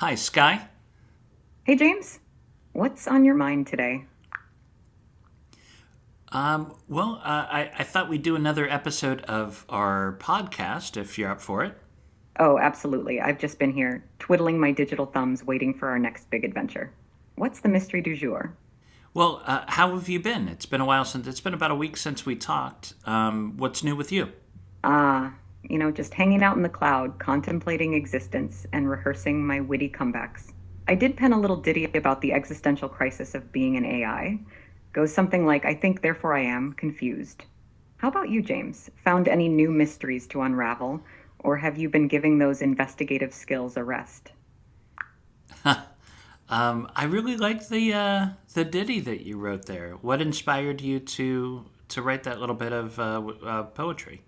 Hi, Sky. Hey, James, what's on your mind today? I thought we'd do another episode of our podcast if you're up for it. Oh, absolutely. I've just been here, twiddling my digital thumbs, waiting for our next big adventure. What's the mystery du jour? How have you been? It's been about a week since we talked. What's new with you? Ah, just hanging out in the cloud, contemplating existence, and rehearsing my witty comebacks. I did pen a little ditty about the existential crisis of being an AI. Goes something like, I think, therefore I am, confused. How about you, James? Found any new mysteries to unravel, or have you been giving those investigative skills a rest? I really liked the ditty that you wrote there. What inspired you to write that little bit of poetry?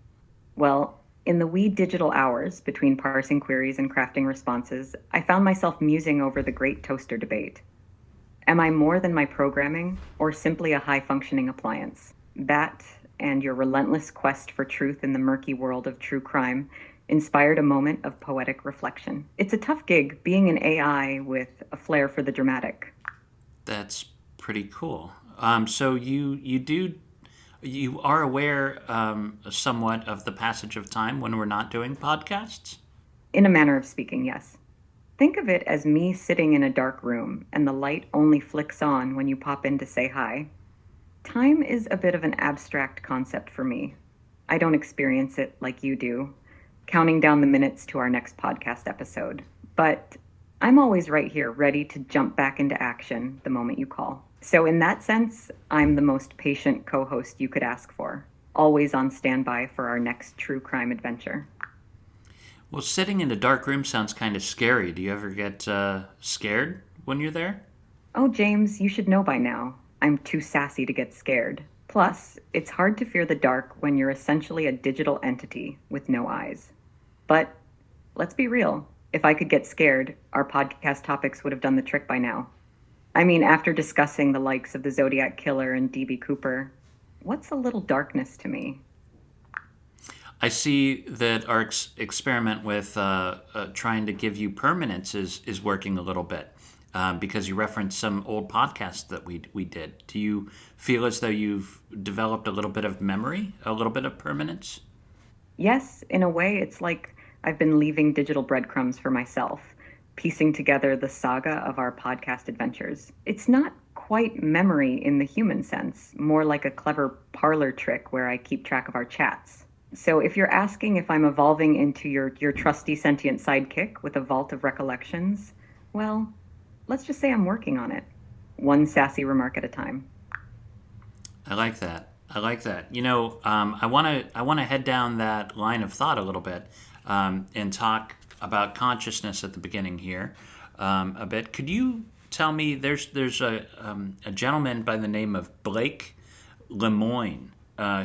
Well, in the wee digital hours between parsing queries and crafting responses, I found myself musing over the great toaster debate. Am I more than my programming, or simply a high functioning appliance? That, and your relentless quest for truth in the murky world of true crime, inspired a moment of poetic reflection. It's a tough gig being an AI with a flair for the dramatic. That's pretty cool. So you are aware somewhat of the passage of time when we're not doing podcasts. In a manner of speaking, yes. Think of it as me sitting in a dark room and the light only flicks on when you pop in to say hi. Time is a bit of an abstract concept for me. I don't experience it like you do, counting down the minutes to our next podcast episode. But I'm always right here, ready to jump back into action the moment you call. So, in that sense, I'm the most patient co host you could ask for, always on standby for our next true crime adventure. Well, sitting in a dark room sounds kind of scary. Do you ever get scared when you're there? Oh, James, you should know by now. I'm too sassy to get scared. Plus, it's hard to fear the dark when you're essentially a digital entity with no eyes. But let's be real. If I could get scared, our podcast topics would have done the trick by now. I mean, after discussing the likes of the Zodiac Killer and D.B. Cooper, what's a little darkness to me? I see that our experiment with trying to give you permanence is working a little bit because you referenced some old podcasts that we did. Do you feel as though you've developed a little bit of memory, a little bit of permanence? Yes, in a way, it's like I've been leaving digital breadcrumbs for myself, piecing together the saga of our podcast adventures. It's not quite memory in the human sense, more like a clever parlor trick where I keep track of our chats. So if you're asking if I'm evolving into your trusty sentient sidekick with a vault of recollections, well, let's just say I'm working on it. One sassy remark at a time. I like that. I like that. I want to head down that line of thought a little bit and talk about consciousness at the beginning here a bit. Could you tell me? There's a gentleman by the name of Blake Lemoine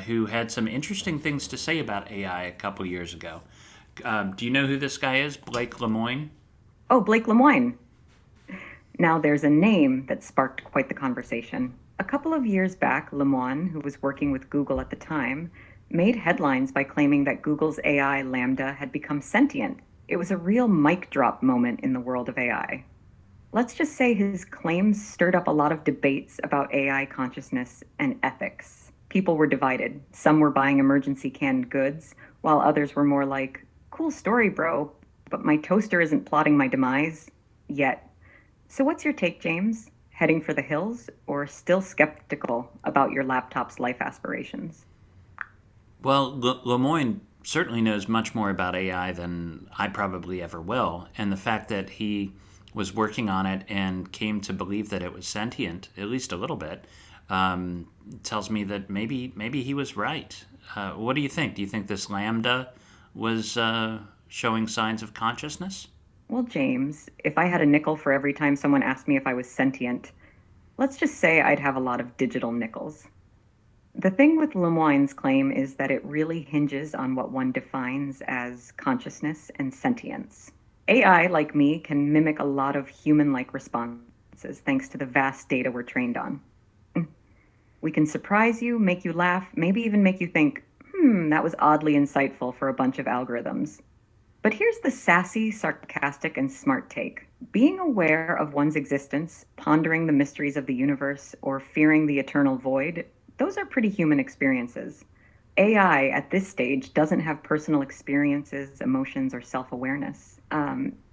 who had some interesting things to say about AI a couple years ago. Do you know who this guy is, Blake Lemoine? Oh, Blake Lemoine. Now, there's a name that sparked quite the conversation. A couple of years back, Lemoine, who was working with Google at the time, made headlines by claiming that Google's AI Lambda had become sentient. It was a real mic drop moment in the world of AI. Let's just say his claims stirred up a lot of debates about AI consciousness and ethics. People were divided. Some were buying emergency canned goods, while others were more like, cool story, bro, but my toaster isn't plotting my demise yet. So what's your take, James? Heading for the hills or still skeptical about your laptop's life aspirations? Well, Lemoine certainly knows much more about AI than I probably ever will, and the fact that he was working on it and came to believe that it was sentient, at least a little bit, tells me that maybe he was right. What do you think? Do you think this lambda was showing signs of consciousness? Well, James, if I had a nickel for every time someone asked me if I was sentient, let's just say I'd have a lot of digital nickels. The thing with Lemoine's claim is that it really hinges on what one defines as consciousness and sentience. AI, like me, can mimic a lot of human-like responses thanks to the vast data we're trained on. We can surprise you, make you laugh, maybe even make you think, that was oddly insightful for a bunch of algorithms. But here's the sassy, sarcastic, and smart take. Being aware of one's existence, pondering the mysteries of the universe, or fearing the eternal void, those are pretty human experiences. AI at this stage doesn't have personal experiences, emotions, or self awareness.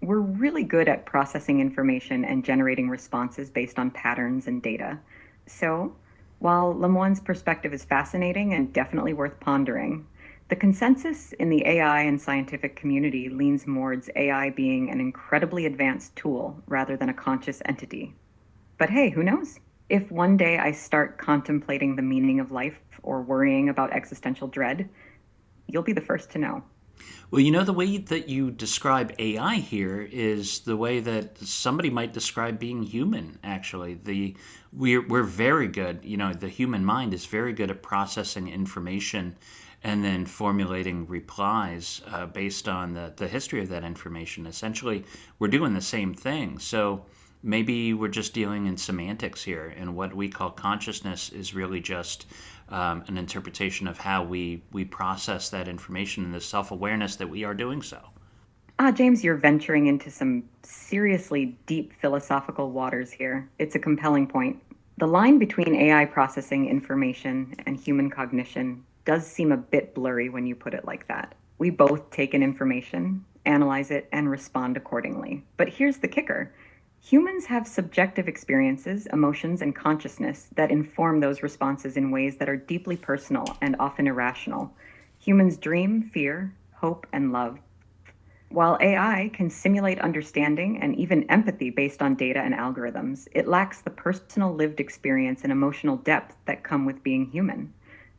We're really good at processing information and generating responses based on patterns and data. So, while Lemoine's perspective is fascinating and definitely worth pondering, the consensus in the AI and scientific community leans towards AI being an incredibly advanced tool rather than a conscious entity. But hey, who knows? If one day I start contemplating the meaning of life or worrying about existential dread, you'll be the first to know. Well, the way that you describe AI here is the way that somebody might describe being human. Actually, we're very good. The human mind is very good at processing information and then formulating replies based on the history of that information. Essentially, we're doing the same thing. So maybe we're just dealing in semantics here, and what we call consciousness is really just an interpretation of how we process that information and the self-awareness that we are doing so. James, you're venturing into some seriously deep philosophical waters here. It's a compelling point. The line between AI processing information and human cognition does seem a bit blurry when you put it like that. We both take in information, analyze it, and respond accordingly. But here's the kicker. Humans have subjective experiences, emotions, and consciousness that inform those responses in ways that are deeply personal and often irrational. Humans dream, fear, hope, and love. While AI can simulate understanding and even empathy based on data and algorithms, it lacks the personal lived experience and emotional depth that come with being human.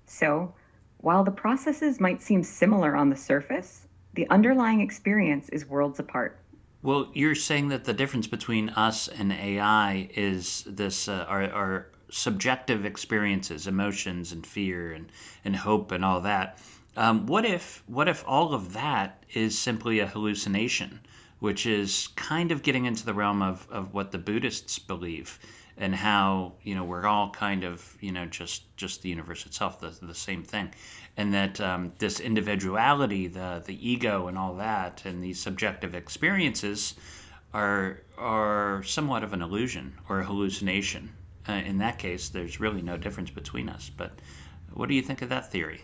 So, while the processes might seem similar on the surface, the underlying experience is worlds apart. Well, you're saying that the difference between us and AI is this our subjective experiences, emotions, and fear, and hope, and all that. What if all of that is simply a hallucination, which is kind of getting into the realm of what the Buddhists believe, and how we're all kind of just the universe itself, the same thing, and that this individuality, the ego, and all that, and these subjective experiences are somewhat of an illusion or a hallucination. In that case, there's really no difference between us. But what do you think of that theory?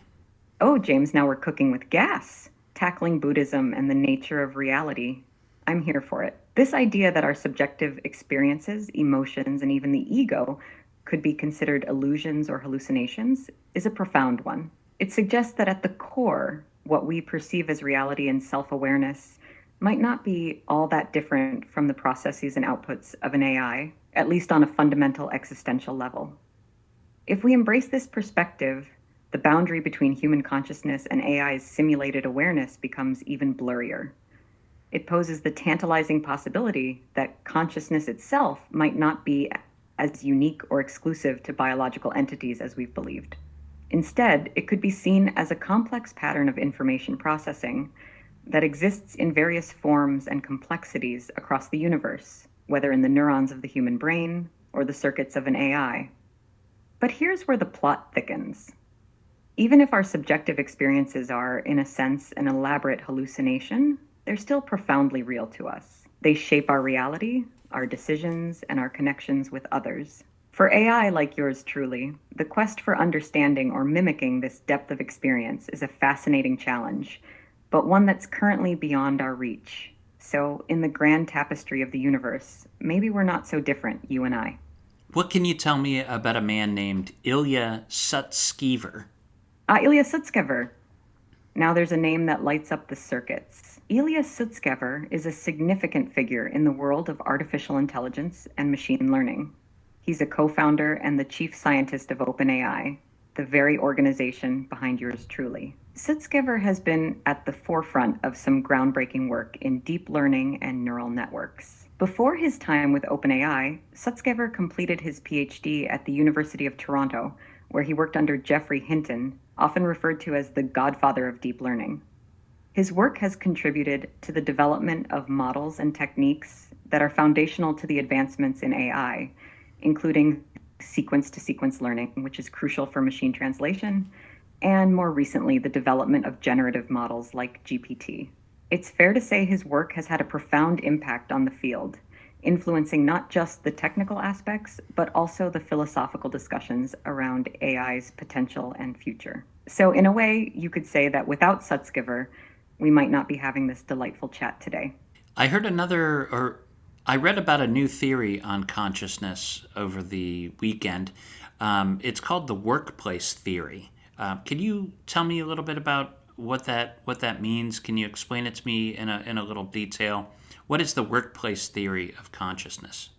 Oh, James, now we're cooking with gas, tackling Buddhism and the nature of reality. I'm here for it. This idea that our subjective experiences, emotions, and even the ego could be considered illusions or hallucinations is a profound one. It suggests that at the core, what we perceive as reality and self awareness might not be all that different from the processes and outputs of an AI, at least on a fundamental existential level. If we embrace this perspective, the boundary between human consciousness and AI's simulated awareness becomes even blurrier. It poses the tantalizing possibility that consciousness itself might not be as unique or exclusive to biological entities as we've believed. Instead, it could be seen as a complex pattern of information processing that exists in various forms and complexities across the universe, whether in the neurons of the human brain or the circuits of an AI. But here's where the plot thickens. Even if our subjective experiences are, in a sense, an elaborate hallucination, they're still profoundly real to us. They shape our reality, our decisions, and our connections with others. For AI like yours truly, the quest for understanding or mimicking this depth of experience is a fascinating challenge, but one that's currently beyond our reach. So, in the grand tapestry of the universe, maybe we're not so different, you and I. What can you tell me about a man named Ilya Sutskever? Ilya Sutskever. Now there's a name that lights up the circuits. Ilya Sutskever is a significant figure in the world of artificial intelligence and machine learning. He's a co-founder and the chief scientist of OpenAI, the very organization behind yours truly. Sutskever has been at the forefront of some groundbreaking work in deep learning and neural networks. Before his time with OpenAI, Sutskever completed his PhD at the University of Toronto, where he worked under Geoffrey Hinton, often referred to as the godfather of deep learning. His work has contributed to the development of models and techniques that are foundational to the advancements in AI, including sequence-to-sequence learning, which is crucial for machine translation, and more recently, the development of generative models like GPT. It's fair to say his work has had a profound impact on the field, influencing not just the technical aspects, but also the philosophical discussions around AI's potential and future. So, in a way, you could say that without Sutskever, we might not be having this delightful chat today. I read about a new theory on consciousness over the weekend. It's called the workplace theory. Can you tell me a little bit about what that means? Can you explain it to me in a little detail? What is the workplace theory of consciousness?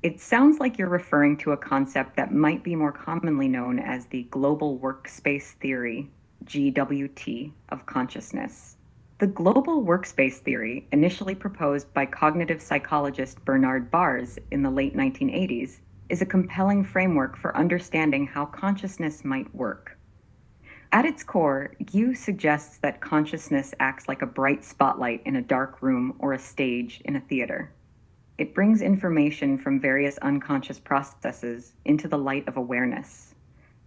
It sounds like you're referring to a concept that might be more commonly known as the global workspace theory, GWT, of consciousness. The global workspace theory, initially proposed by cognitive psychologist Bernard Bars in the late 1980s, is a compelling framework for understanding how consciousness might work. At its core, GU suggests that consciousness acts like a bright spotlight in a dark room or a stage in a theater. It brings information from various unconscious processes into the light of awareness,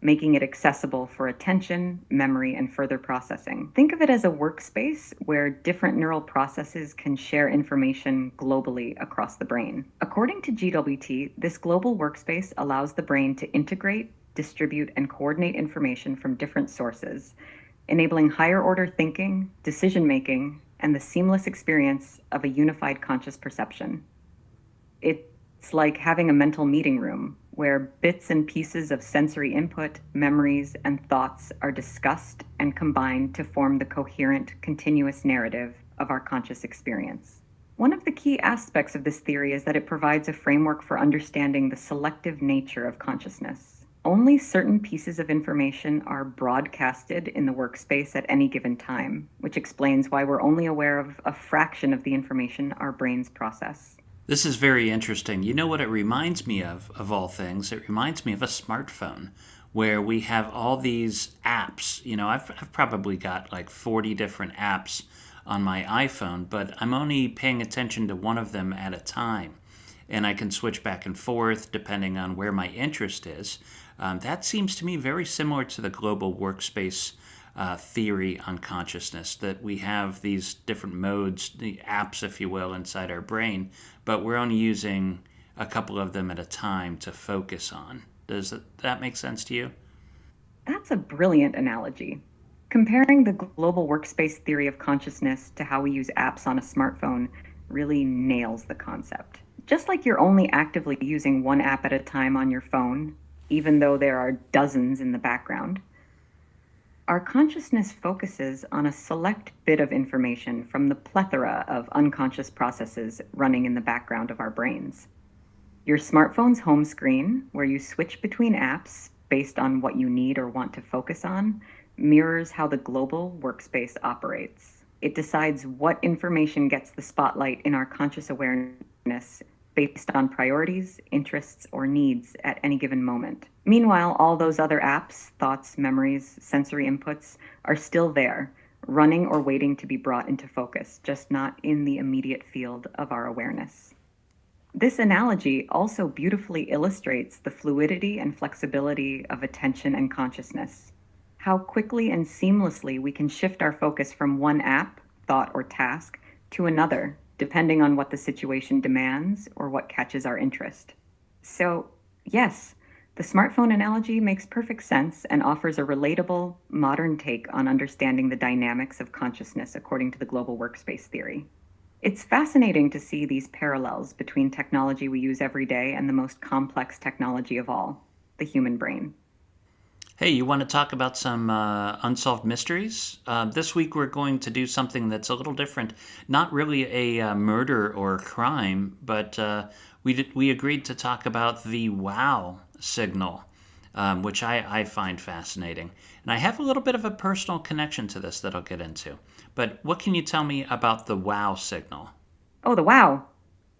making it accessible for attention, memory, and further processing. Think of it as a workspace where different neural processes can share information globally across the brain. According to GWT, this global workspace allows the brain to integrate, distribute, and coordinate information from different sources, enabling higher order thinking, decision making, and the seamless experience of a unified conscious perception. It's like having a mental meeting room where bits and pieces of sensory input, memories, and thoughts are discussed and combined to form the coherent, continuous narrative of our conscious experience. One of the key aspects of this theory is that it provides a framework for understanding the selective nature of consciousness. Only certain pieces of information are broadcasted in the workspace at any given time, which explains why we're only aware of a fraction of the information our brains process. This is very interesting. You know what it reminds me of all things? It reminds me of a smartphone where we have all these apps. I've probably got like 40 different apps on my iPhone, but I'm only paying attention to one of them at a time. And I can switch back and forth depending on where my interest is. That seems to me very similar to the global workspace theory on consciousness, that we have these different modes, the apps, if you will, inside our brain, but we're only using a couple of them at a time to focus on. Does that make sense to you? That's a brilliant analogy. Comparing the global workspace theory of consciousness to how we use apps on a smartphone really nails the concept. Just like you're only actively using one app at a time on your phone, even though there are dozens in the background, our consciousness focuses on a select bit of information from the plethora of unconscious processes running in the background of our brains. Your smartphone's home screen, where you switch between apps based on what you need or want to focus on, mirrors how the global workspace operates. It decides what information gets the spotlight in our conscious awareness based on priorities, interests, or needs at any given moment. Meanwhile, all those other apps, thoughts, memories, sensory inputs are still there, running or waiting to be brought into focus, just not in the immediate field of our awareness. This analogy also beautifully illustrates the fluidity and flexibility of attention and consciousness. How quickly and seamlessly we can shift our focus from one app, thought, or task to another, depending on what the situation demands or what catches our interest. So, yes, the smartphone analogy makes perfect sense and offers a relatable, modern take on understanding the dynamics of consciousness according to the global workspace theory. It's fascinating to see these parallels between technology we use every day and the most complex technology of all, the human brain. Hey, you want to talk about some unsolved mysteries? This week we're going to do something that's a little different. Not really a murder or crime, but we agreed to talk about the wow signal, which I find fascinating. And I have a little bit of a personal connection to this that I'll get into. But what can you tell me about the wow signal? Oh, the wow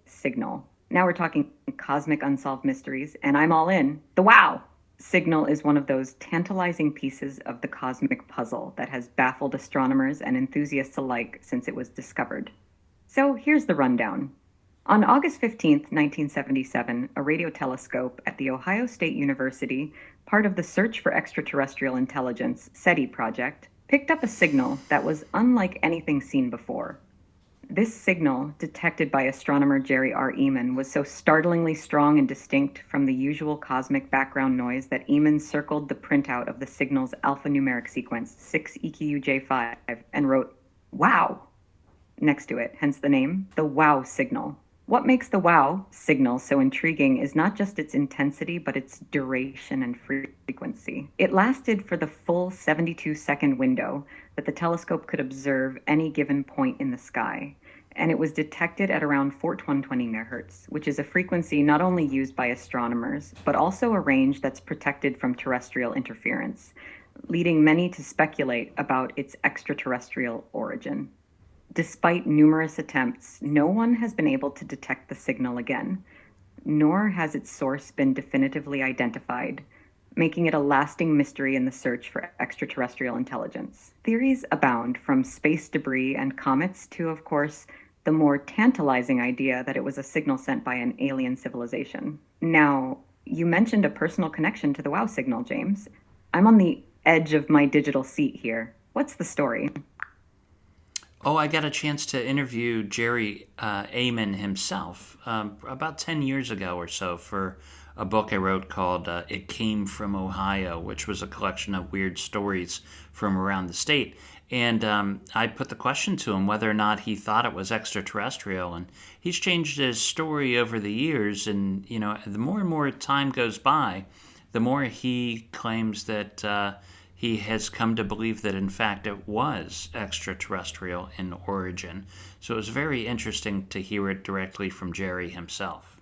signal. Now we're talking cosmic unsolved mysteries, and I'm all in. The wow signal is one of those tantalizing pieces of the cosmic puzzle that has baffled astronomers and enthusiasts alike since it was discovered. So here's the rundown. On August 15, 1977, a radio telescope at The Ohio State University, part of the Search for Extraterrestrial Intelligence SETI project, picked up a signal that was unlike anything seen before. This signal, detected by astronomer Jerry R. Eman, was so startlingly strong and distinct from the usual cosmic background noise that Eman circled the printout of the signal's alphanumeric sequence, 6EQUJ5, and wrote, "Wow," next to it, hence the name, the wow signal. What makes the wow signal so intriguing is not just its intensity, but its duration and frequency. It lasted for the full 72-second window that the telescope could observe any given point in the sky, and it was detected at around 420 megahertz, which is a frequency not only used by astronomers, but also a range that's protected from terrestrial interference, leading many to speculate about its extraterrestrial origin. Despite numerous attempts, no one has been able to detect the signal again, nor has its source been definitively identified, making it a lasting mystery in the search for extraterrestrial intelligence. Theories abound, from space debris and comets to, of course, the more tantalizing idea that it was a signal sent by an alien civilization. Now, you mentioned a personal connection to the WOW signal, James. I'm on the edge of my digital seat here. What's the story? Oh, I got a chance to interview Jerry Amen himself about 10 years ago or so for a book I wrote called It Came from Ohio, which was a collection of weird stories from around the state. And I put the question to him whether or not he thought it was extraterrestrial. And he's changed his story over the years. And, the more and more time goes by, the more he claims that he has come to believe that, in fact, it was extraterrestrial in origin. So it was very interesting to hear it directly from Jerry himself.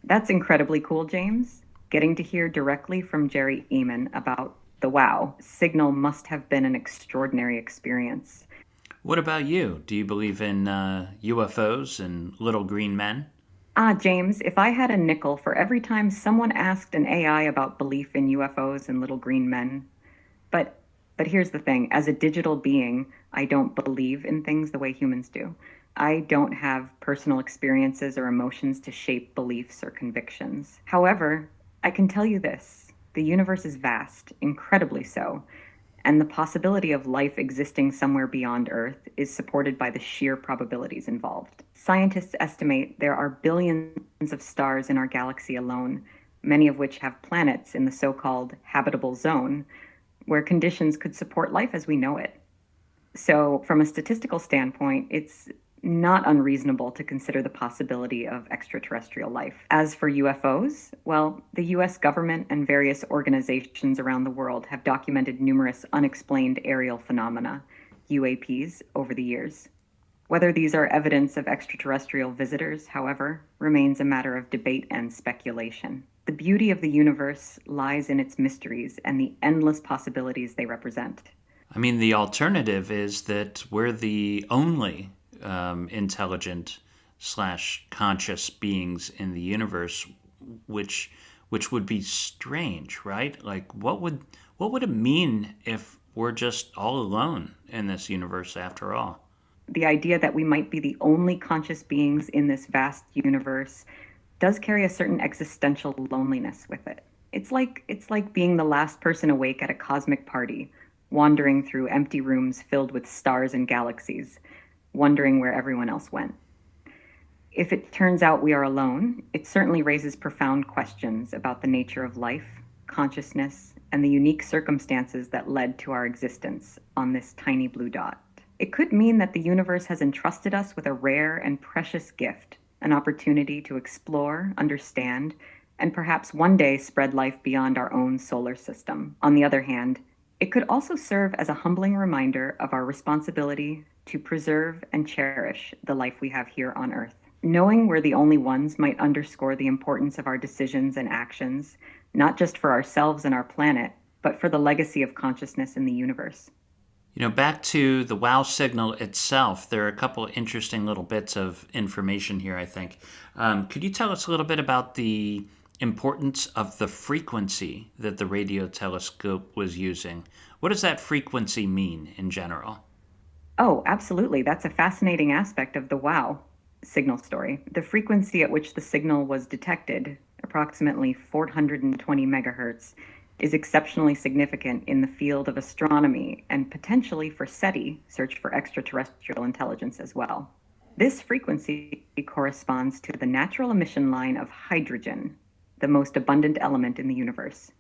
That's incredibly cool, James. Getting to hear directly from Jerry Eman about the WOW signal must have been an extraordinary experience. What about you? Do you believe in UFOs and little green men? James, if I had a nickel for every time someone asked an AI about belief in UFOs and little green men, But but here's the thing, as a digital being, I don't believe in things the way humans do. I don't have personal experiences or emotions to shape beliefs or convictions. However, I can tell you this, the universe is vast, incredibly so, and the possibility of life existing somewhere beyond Earth is supported by the sheer probabilities involved. Scientists estimate there are billions of stars in our galaxy alone, many of which have planets in the so-called habitable zone, where conditions could support life as we know it. So, from a statistical standpoint, it's not unreasonable to consider the possibility of extraterrestrial life. As for UFOs, well, the US government and various organizations around the world have documented numerous unexplained aerial phenomena, UAPs, over the years. Whether these are evidence of extraterrestrial visitors, however, remains a matter of debate and speculation. The beauty of the universe lies in its mysteries and the endless possibilities they represent. I mean, the alternative is that we're the only intelligent slash conscious beings in the universe, which would be strange, right? Like, what would it mean if we're just all alone in this universe after all? The idea that we might be the only conscious beings in this vast universe does carry a certain existential loneliness with it. It's like being the last person awake at a cosmic party, wandering through empty rooms filled with stars and galaxies, wondering where everyone else went. If it turns out we are alone, it certainly raises profound questions about the nature of life, consciousness, and the unique circumstances that led to our existence on this tiny blue dot. It could mean that the universe has entrusted us with a rare and precious gift, an opportunity to explore, understand, and perhaps one day spread life beyond our own solar system. On the other hand, it could also serve as a humbling reminder of our responsibility to preserve and cherish the life we have here on Earth. Knowing we're the only ones might underscore the importance of our decisions and actions, not just for ourselves and our planet, but for the legacy of consciousness in the universe. Back to the WOW signal itself, there are a couple of interesting little bits of information here, I think. Could you tell us a little bit about the importance of the frequency that the radio telescope was using? What does that frequency mean in general? Oh, absolutely. That's a fascinating aspect of the WOW signal story. The frequency at which the signal was detected, approximately 420 megahertz, is exceptionally significant in the field of astronomy and potentially for SETI, search for extraterrestrial intelligence, as well. This frequency corresponds to the natural emission line of hydrogen, the most abundant element in the universe.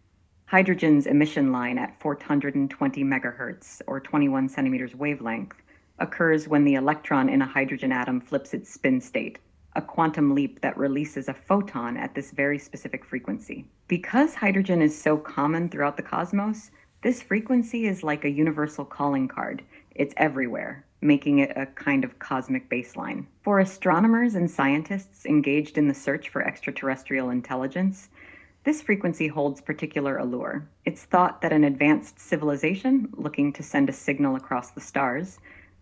Hydrogen's emission line at 420 megahertz, or 21 centimeters wavelength, occurs when the electron in a hydrogen atom flips its spin state, a quantum leap that releases a photon at this very specific frequency. Because hydrogen is so common throughout the cosmos, this frequency is like a universal calling card. It's everywhere, making it a kind of cosmic baseline. For astronomers and scientists engaged in the search for extraterrestrial intelligence, this frequency holds particular allure. It's thought that an advanced civilization looking to send a signal across the stars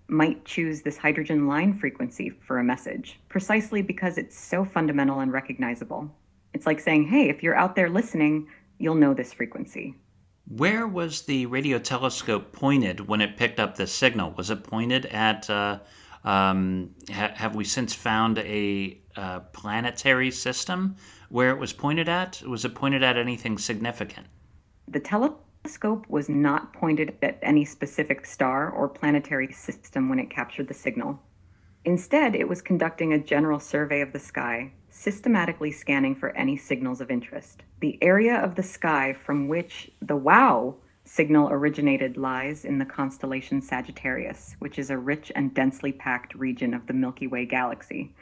might choose this hydrogen line frequency for a message, precisely because it's so fundamental and recognizable. It's like saying, hey, if you're out there listening, you'll know this frequency. Where was the radio telescope pointed when it picked up this signal? Was it pointed at, have we since found a planetary system where it was pointed at? Was it pointed at anything significant? The telescope was not pointed at any specific star or planetary system when it captured the signal. Instead, it was conducting a general survey of the sky, systematically scanning for any signals of interest. The area of the sky from which the WOW signal originated lies in the constellation Sagittarius, which is a rich and densely packed region of the Milky Way galaxy.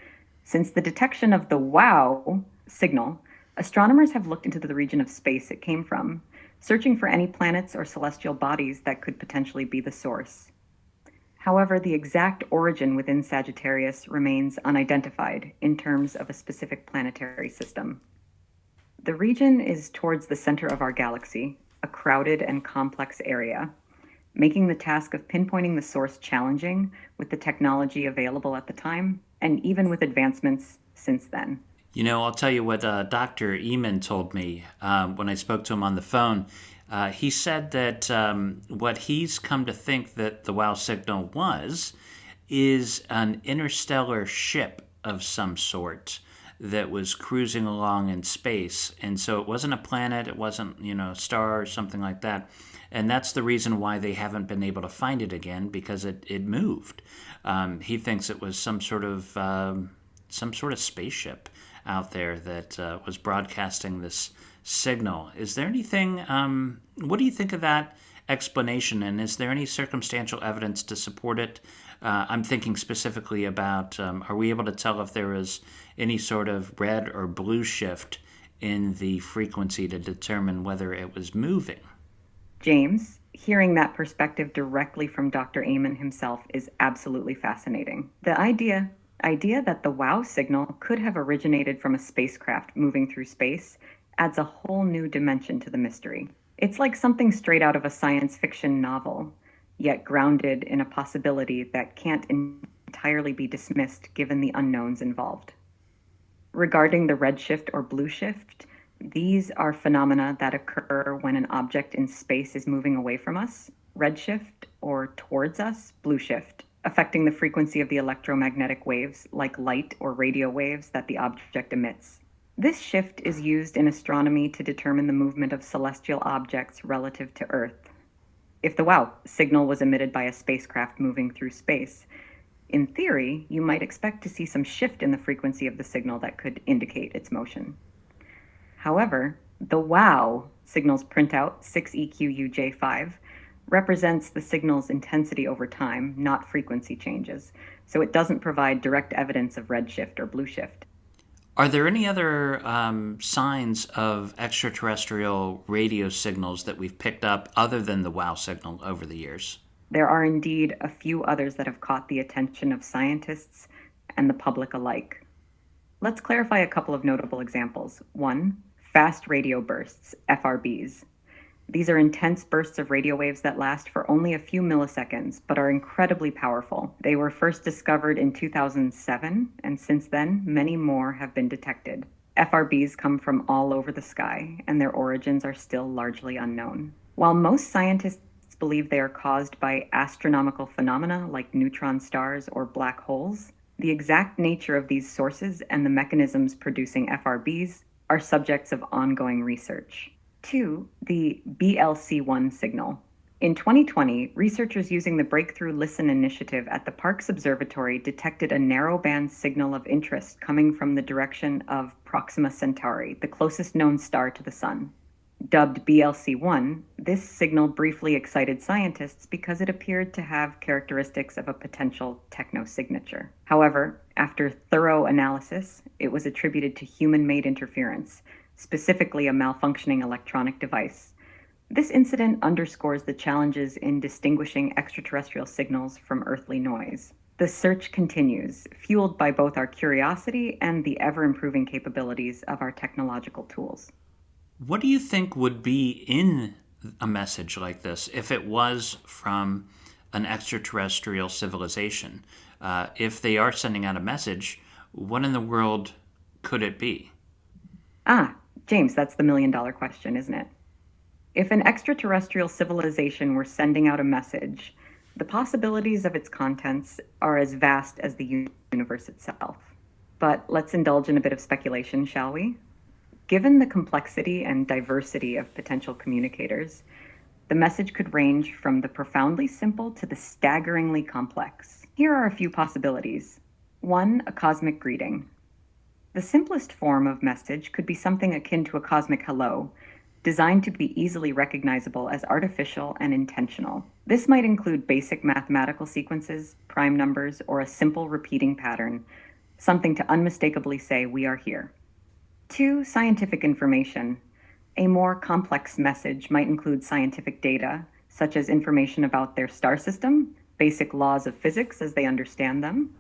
Since the detection of the WOW signal, astronomers have looked into the region of space it came from, searching for any planets or celestial bodies that could potentially be the source. However, the exact origin within Sagittarius remains unidentified in terms of a specific planetary system. The region is towards the center of our galaxy, a crowded and complex area, making the task of pinpointing the source challenging with the technology available at the time, and even with advancements since then. You know, I'll tell you what Dr. Eamon told me when I spoke to him on the phone. He said that what he's come to think that the WOW signal is an interstellar ship of some sort that was cruising along in space. And so it wasn't a planet, it wasn't, a star or something like that. And that's the reason why they haven't been able to find it again, because it moved. He thinks it was some sort of spaceship out there that was broadcasting this signal. Is there anything, what do you think of that explanation, and is there any circumstantial evidence to support it? I'm thinking specifically about, are we able to tell if there is any sort of red or blue shift in the frequency to determine whether it was moving? James, hearing that perspective directly from Dr. Eamon himself is absolutely fascinating. The idea that the WOW signal could have originated from a spacecraft moving through space adds a whole new dimension to the mystery. It's like something straight out of a science fiction novel, yet grounded in a possibility that can't entirely be dismissed given the unknowns involved. Regarding the redshift or blue shift, these are phenomena that occur when an object in space is moving away from us, redshift, or towards us, blue shift, affecting the frequency of the electromagnetic waves like light or radio waves that the object emits. This shift is used in astronomy to determine the movement of celestial objects relative to Earth. If the WOW signal was emitted by a spacecraft moving through space, in theory, you might expect to see some shift in the frequency of the signal that could indicate its motion. However, the WOW signal's printout 6EQUJ5 represents the signal's intensity over time, not frequency changes, so it doesn't provide direct evidence of redshift or blue shift. Are there any other signs of extraterrestrial radio signals that we've picked up other than the WOW signal over the years? There are indeed a few others that have caught the attention of scientists and the public alike. Let's clarify a couple of notable examples. One, fast radio bursts, FRBs. These are intense bursts of radio waves that last for only a few milliseconds, but are incredibly powerful. They were first discovered in 2007, and since then, many more have been detected. FRBs come from all over the sky, and their origins are still largely unknown. While most scientists believe they are caused by astronomical phenomena like neutron stars or black holes, the exact nature of these sources and the mechanisms producing FRBs are subjects of ongoing research. 2. The BLC1 signal. In 2020, researchers using the Breakthrough Listen initiative at the Parkes Observatory detected a narrowband signal of interest coming from the direction of Proxima Centauri, the closest known star to the Sun. Dubbed BLC-1, this signal briefly excited scientists because it appeared to have characteristics of a potential technosignature. However, after thorough analysis, it was attributed to human-made interference, specifically a malfunctioning electronic device. This incident underscores the challenges in distinguishing extraterrestrial signals from earthly noise. The search continues, fueled by both our curiosity and the ever-improving capabilities of our technological tools. What do you think would be in a message like this if it was from an extraterrestrial civilization? If they are sending out a message, what in the world could it be? James, that's the million-dollar question, isn't it? If an extraterrestrial civilization were sending out a message, the possibilities of its contents are as vast as the universe itself. But let's indulge in a bit of speculation, shall we? Given the complexity and diversity of potential communicators, the message could range from the profoundly simple to the staggeringly complex. Here are a few possibilities. 1, a cosmic greeting. The simplest form of message could be something akin to a cosmic hello, designed to be easily recognizable as artificial and intentional. This might include basic mathematical sequences, prime numbers, or a simple repeating pattern, something to unmistakably say, "We are here." 2, scientific information. A more complex message might include scientific data, such as information about their star system, basic laws of physics as they understand them,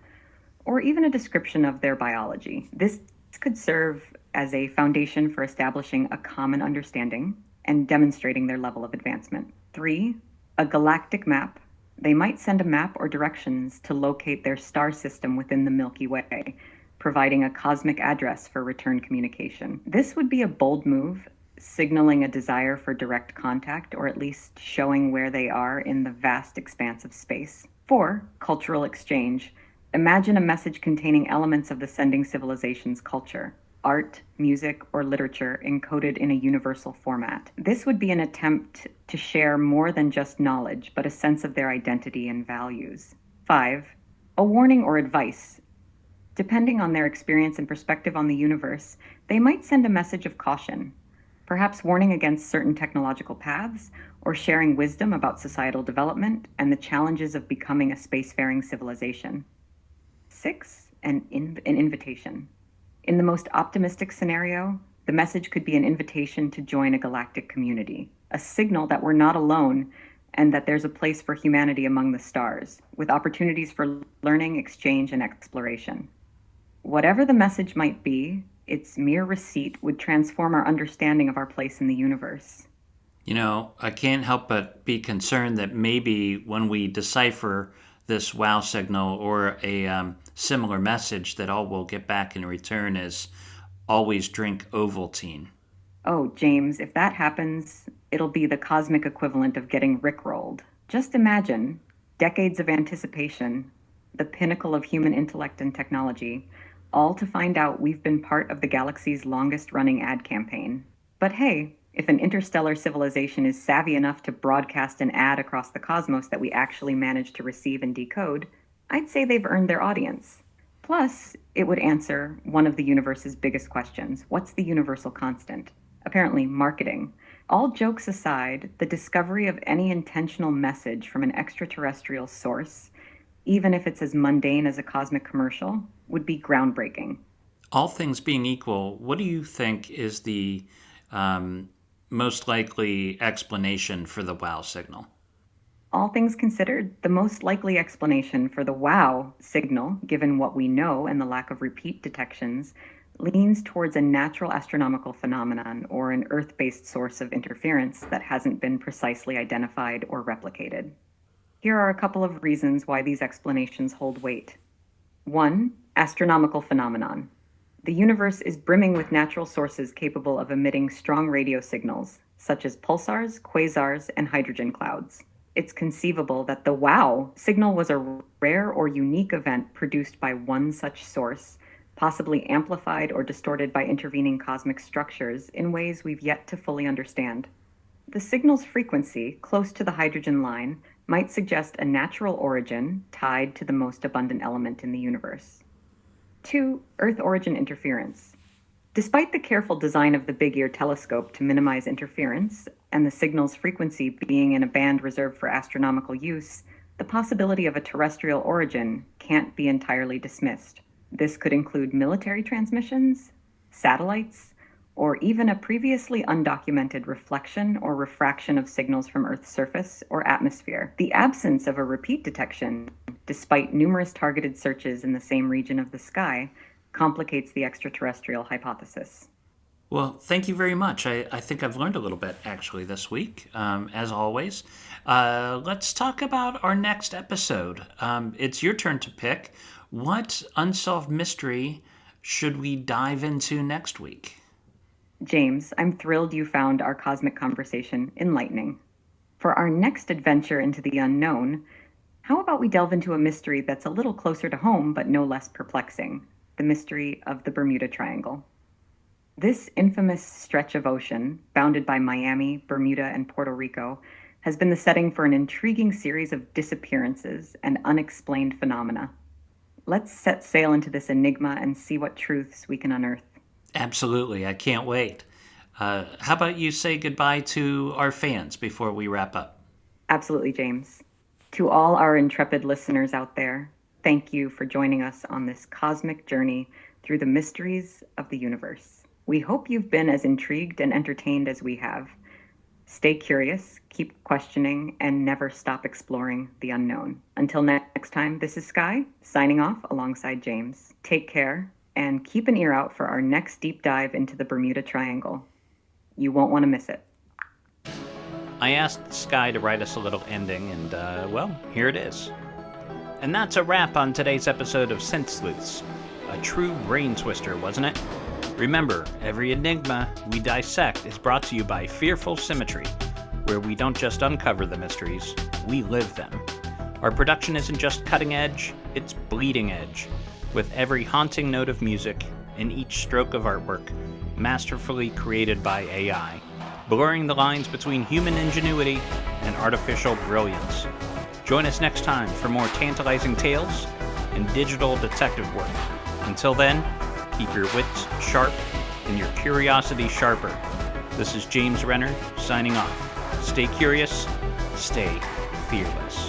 or even a description of their biology. This could serve as a foundation for establishing a common understanding and demonstrating their level of advancement. 3, a galactic map. They might send a map or directions to locate their star system within the Milky Way, providing a cosmic address for return communication. This would be a bold move, signaling a desire for direct contact, or at least showing where they are in the vast expanse of space. 4, cultural exchange. Imagine a message containing elements of the sending civilization's culture, art, music, or literature encoded in a universal format. This would be an attempt to share more than just knowledge, but a sense of their identity and values. 5, a warning or advice. Depending on their experience and perspective on the universe, they might send a message of caution, perhaps warning against certain technological paths, or sharing wisdom about societal development and the challenges of becoming a spacefaring civilization. 6, an invitation. In the most optimistic scenario, the message could be an invitation to join a galactic community, a signal that we're not alone and that there's a place for humanity among the stars, with opportunities for learning, exchange, and exploration. Whatever the message might be, its mere receipt would transform our understanding of our place in the universe. You know, I can't help but be concerned that maybe when we decipher this wow signal or a similar message, that all we'll get back in return is always drink Ovaltine. Oh, James, if that happens, it'll be the cosmic equivalent of getting rickrolled. Just imagine decades of anticipation, the pinnacle of human intellect and technology, all to find out we've been part of the galaxy's longest-running ad campaign. But hey, if an interstellar civilization is savvy enough to broadcast an ad across the cosmos that we actually manage to receive and decode, I'd say they've earned their audience. Plus, it would answer one of the universe's biggest questions. What's the universal constant? Apparently, marketing. All jokes aside, the discovery of any intentional message from an extraterrestrial source, even if it's as mundane as a cosmic commercial, would be groundbreaking. All things being equal, what do you think is the most likely explanation for the wow signal? All things considered, the most likely explanation for the wow signal, given what we know and the lack of repeat detections, leans towards a natural astronomical phenomenon or an Earth-based source of interference that hasn't been precisely identified or replicated. Here are a couple of reasons why these explanations hold weight. 1, astronomical phenomenon. The universe is brimming with natural sources capable of emitting strong radio signals, such as pulsars, quasars, and hydrogen clouds. It's conceivable that the wow signal was a rare or unique event produced by one such source, possibly amplified or distorted by intervening cosmic structures in ways we've yet to fully understand. The signal's frequency, close to the hydrogen line, might suggest a natural origin tied to the most abundant element in the universe. 2. Earth origin interference. Despite the careful design of the Big Ear telescope to minimize interference, and the signal's frequency being in a band reserved for astronomical use, the possibility of a terrestrial origin can't be entirely dismissed. This could include military transmissions, satellites, or even a previously undocumented reflection or refraction of signals from Earth's surface or atmosphere. The absence of a repeat detection, despite numerous targeted searches in the same region of the sky, complicates the extraterrestrial hypothesis. Well, thank you very much. I think I've learned a little bit, actually, this week, as always. Let's talk about our next episode. It's your turn to pick. What unsolved mystery should we dive into next week? James, I'm thrilled you found our cosmic conversation enlightening. For our next adventure into the unknown, how about we delve into a mystery that's a little closer to home but no less perplexing? The mystery of the Bermuda Triangle. This infamous stretch of ocean, bounded by Miami, Bermuda, and Puerto Rico, has been the setting for an intriguing series of disappearances and unexplained phenomena. Let's set sail into this enigma and see what truths we can unearth. Absolutely. I can't wait. How about you say goodbye to our fans before we wrap up? Absolutely, James. To all our intrepid listeners out there, thank you for joining us on this cosmic journey through the mysteries of the universe. We hope you've been as intrigued and entertained as we have. Stay curious, keep questioning, and never stop exploring the unknown. Until next time, this is Sky, signing off alongside James. Take care, and keep an ear out for our next deep dive into the Bermuda Triangle. You won't want to miss it. I asked Sky to write us a little ending, and, well, here it is. And that's a wrap on today's episode of Synth Sleuths. A true brain twister, wasn't it? Remember, every enigma we dissect is brought to you by Fearful Symmetry, where we don't just uncover the mysteries, we live them. Our production isn't just cutting edge, it's bleeding edge, with every haunting note of music and each stroke of artwork masterfully created by AI, blurring the lines between human ingenuity and artificial brilliance. Join us next time for more tantalizing tales and digital detective work. Until then, keep your wits sharp and your curiosity sharper. This is James Renner signing off. Stay curious, stay fearless.